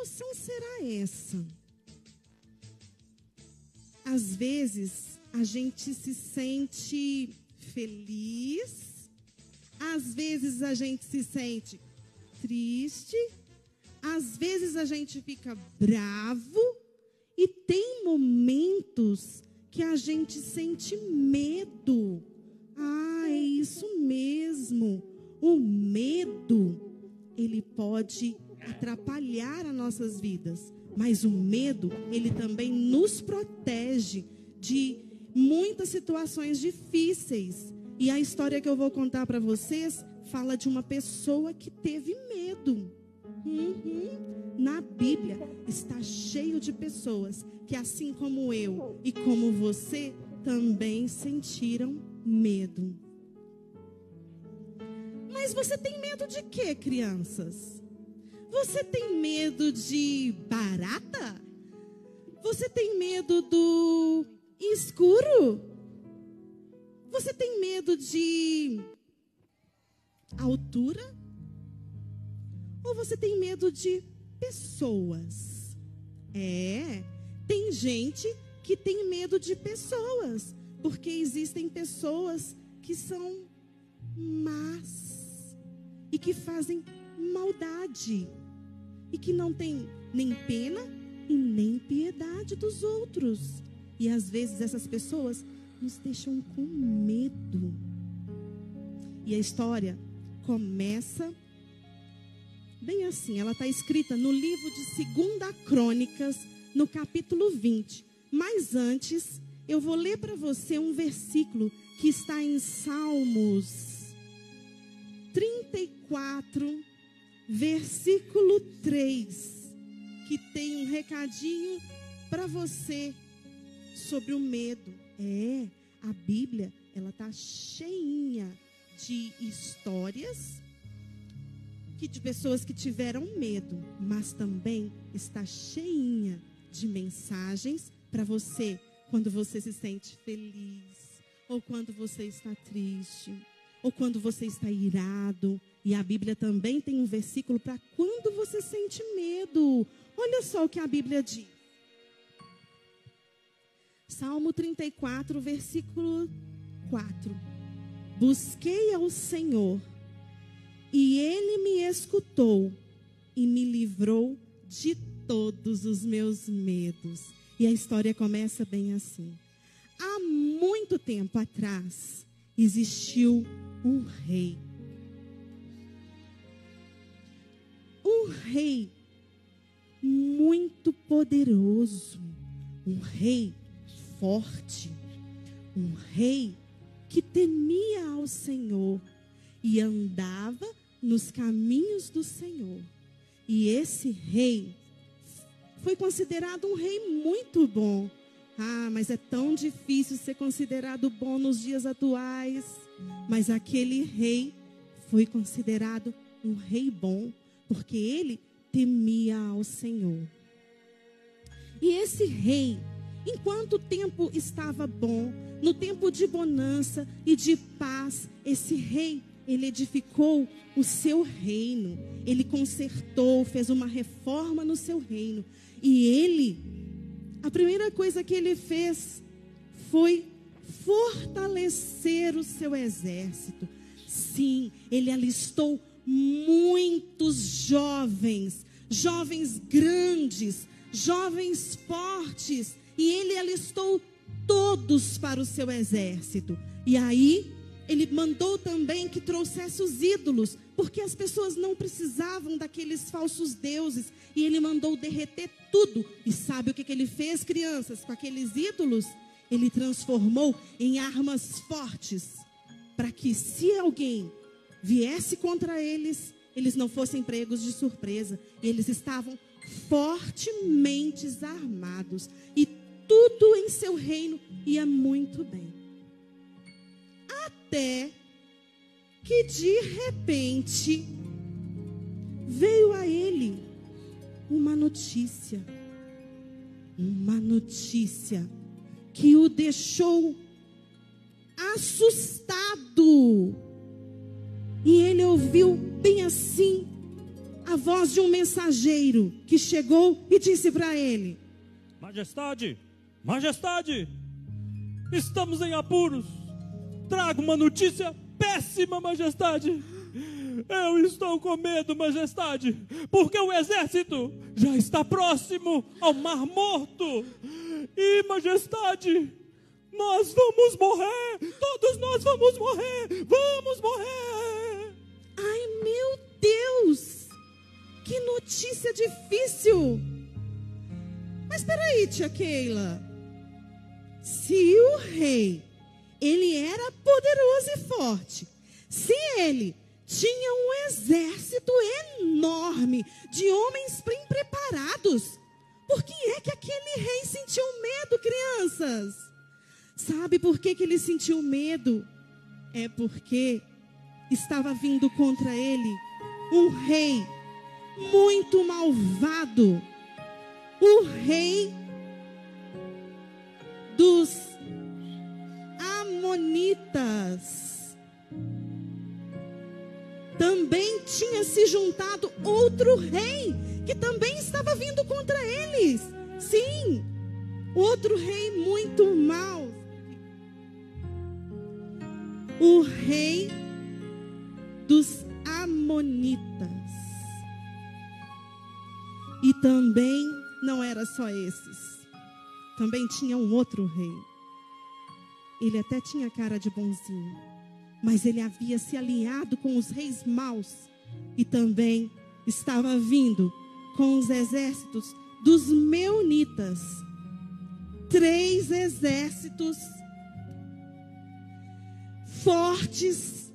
emoção será essa? Às vezes, a gente se sente feliz, às vezes a gente se sente triste, às vezes a gente fica bravo e tem momentos que a gente sente medo. Ah, é isso mesmo. O medo, ele pode atrapalhar as nossas vidas, mas o medo, ele também nos protege de muitas situações difíceis. E a história que eu vou contar para vocês fala de uma pessoa que teve medo. Na Bíblia está cheio de pessoas que, assim como eu e como você, também sentiram medo. Mas você tem medo de quê, crianças? Você tem medo de barata? Você tem medo do escuro? Você tem medo de altura? Ou você tem medo de pessoas? Tem gente que tem medo de pessoas, porque existem pessoas que são más e que fazem maldade e que não tem nem pena e nem piedade dos outros. E às vezes essas pessoas nos deixam com medo. E a história começa bem assim. Ela está escrita no livro de 2 Crônicas, no capítulo 20. Mas antes, eu vou ler para você um versículo que está em Salmos 34, versículo 3, que tem um recadinho para você sobre o medo. A Bíblia, ela está cheinha de histórias de pessoas que tiveram medo, mas também está cheinha de mensagens para você quando você se sente feliz, ou quando você está triste, ou quando você está irado. E a Bíblia também tem um versículo para quando você sente medo. Olha só o que a Bíblia diz. Salmo 34, versículo 4. Busquei ao Senhor, e Ele me escutou e me livrou de todos os meus medos. E a história começa bem assim. Há muito tempo atrás, existiu um rei. Um rei muito poderoso. Um rei forte. Um rei que temia ao Senhor e andava nos caminhos do Senhor. E esse rei foi considerado um rei muito bom. Mas é tão difícil ser considerado bom nos dias atuais. Mas aquele rei foi considerado um rei bom, porque ele temia ao Senhor. E esse rei, enquanto o tempo estava bom, no tempo de bonança e de paz, esse rei, ele edificou o seu reino. Ele consertou, fez uma reforma no seu reino. E a primeira coisa que ele fez foi fortalecer o seu exército. Sim, ele alistou muitos jovens grandes, jovens fortes, e ele alistou todos para o seu exército. E aí, ele mandou também que trouxesse os ídolos, porque as pessoas não precisavam daqueles falsos deuses, e ele mandou derreter tudo. E sabe o que ele fez, crianças, com aqueles ídolos? Ele transformou em armas fortes, para que se alguém viesse contra eles, eles não fossem pegos de surpresa. E eles estavam fortemente armados, e tudo em seu reino ia muito bem. Até que de repente veio a ele uma notícia que o deixou assustado. E ele ouviu bem assim a voz de um mensageiro que chegou e disse para ele: Majestade, majestade, estamos em apuros. Trago uma notícia péssima, majestade. Eu estou com medo, majestade, porque o exército já está próximo ao Mar Morto. E, majestade, nós vamos morrer. Todos nós vamos morrer. Vamos morrer. Ai, meu Deus, que notícia difícil. Mas peraí, tia Keila, se o rei, ele era poderoso e forte, se ele tinha um exército enorme de homens bem preparados, por que é que aquele rei sentiu medo, crianças? Sabe por que ele sentiu medo? É porque estava vindo contra ele um rei muito malvado, o rei dos Amonitas. Também tinha se juntado outro rei que também estava vindo contra eles. Sim, outro rei muito mau. O rei dos Amonitas. E também não era só esses. Também tinha um outro rei. Ele até tinha cara de bonzinho, mas ele havia se alinhado com os reis maus e também estava vindo com os exércitos dos Meunitas. 3 exércitos fortes,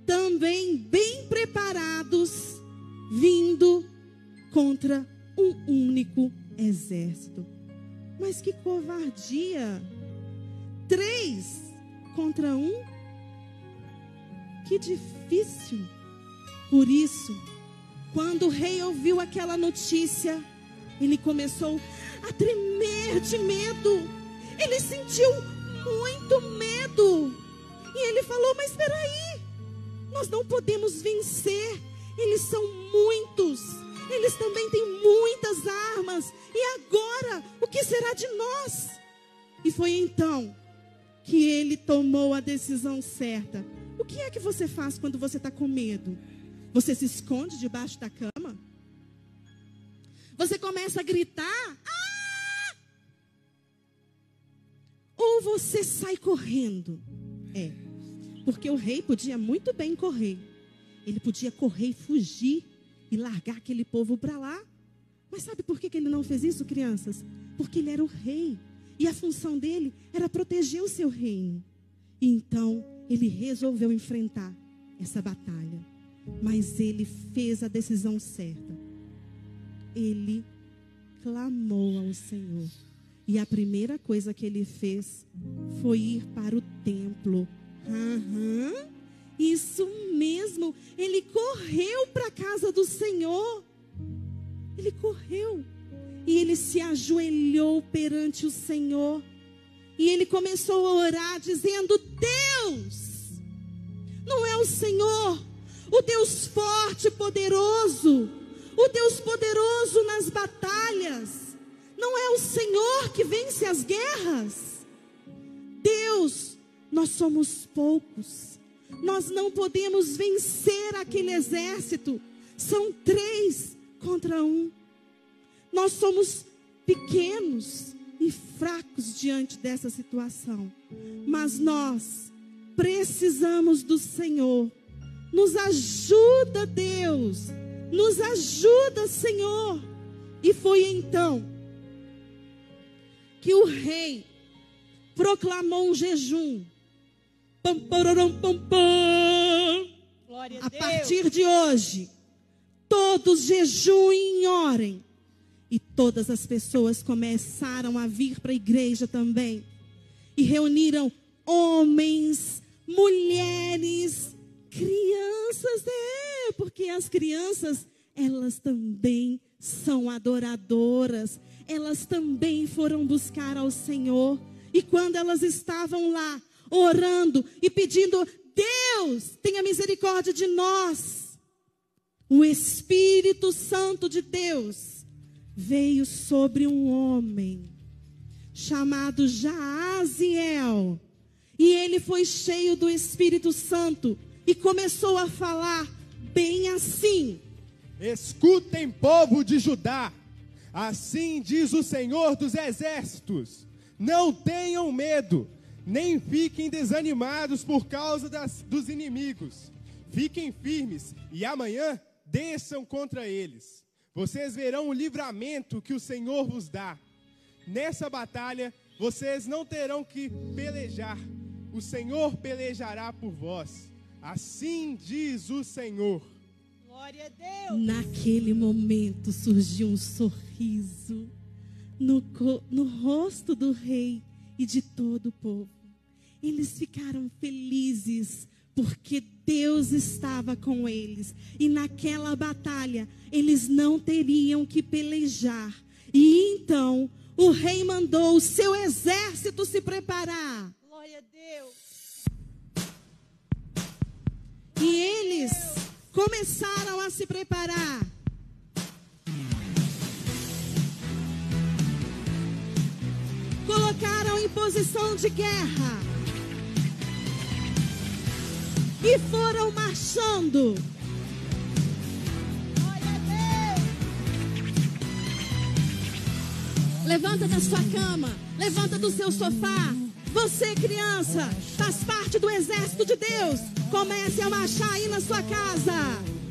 também bem preparados, vindo contra um único exército. Mas que covardia! 3 contra 1? Que difícil. Por isso, quando o rei ouviu aquela notícia, ele começou a tremer de medo. Ele sentiu muito medo. E ele falou: mas espera aí, nós não podemos vencer. Eles são muitos. Eles também têm muitas armas. E agora, o que será de nós? E foi então que ele tomou a decisão certa. O que é que você faz quando você está com medo? Você se esconde debaixo da cama? Você começa a gritar? Ah! Ou você sai correndo? Porque o rei podia muito bem correr. Ele podia correr e fugir e largar aquele povo para lá. Mas sabe por que ele não fez isso, crianças? Porque ele era o rei. E a função dele era proteger o seu reino. Então, ele resolveu enfrentar essa batalha. Mas ele fez a decisão certa. Ele clamou ao Senhor. E a primeira coisa que ele fez foi ir para o templo. Isso mesmo. Ele correu para a casa do Senhor. Ele correu. E ele se ajoelhou perante o Senhor. E ele começou a orar dizendo: Deus, não é o Senhor, o Deus forte e poderoso, o Deus poderoso nas batalhas. Não é o Senhor que vence as guerras. Deus, nós somos poucos. Nós não podemos vencer aquele exército. São 3 contra 1. Nós somos pequenos e fracos diante dessa situação. Mas nós precisamos do Senhor. Nos ajuda, Deus. Nos ajuda, Senhor. E foi então que o rei proclamou um jejum. A partir de hoje, todos jejuem e orem. E todas as pessoas começaram a vir para a igreja também. E reuniram homens, mulheres, crianças. Porque as crianças, elas também são adoradoras. Elas também foram buscar ao Senhor. E quando elas estavam lá, orando e pedindo: Deus, tenha misericórdia de nós. o Espírito Santo de Deus veio sobre um homem chamado Jaaziel. E ele foi cheio do Espírito Santo e começou a falar bem assim: escutem, povo de Judá, assim diz o Senhor dos Exércitos, não tenham medo, nem fiquem desanimados por causa dos inimigos. Fiquem firmes e amanhã desçam contra eles. Vocês verão o livramento que o Senhor vos dá. Nessa batalha, vocês não terão que pelejar. O Senhor pelejará por vós. Assim diz o Senhor. Glória a Deus. Naquele momento surgiu um sorriso no rosto do rei e de todo o povo. Eles ficaram felizes porque Deus estava com eles. E naquela batalha, eles não teriam que pelejar. E então, o rei mandou o seu exército se preparar. Glória a Deus. E eles começaram a se preparar. Colocaram em posição de guerra. E foram marchando. Glória a Deus. Levanta da sua cama, levanta do seu sofá. Você, criança, faz parte do exército de Deus. Comece a marchar aí na sua casa.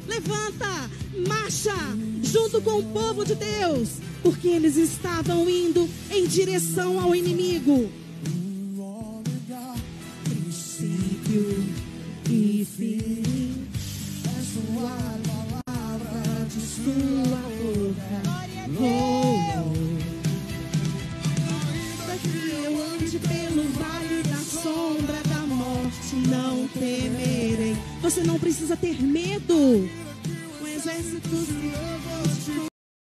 Levanta, marcha, junto com o povo de Deus, porque eles estavam indo em direção ao inimigo. Princípio e fim, é sua palavra de sua boca. Glória a Deus. Eu ande pelo vale da sombra da morte, não temerei. Você não precisa ter medo. O exército se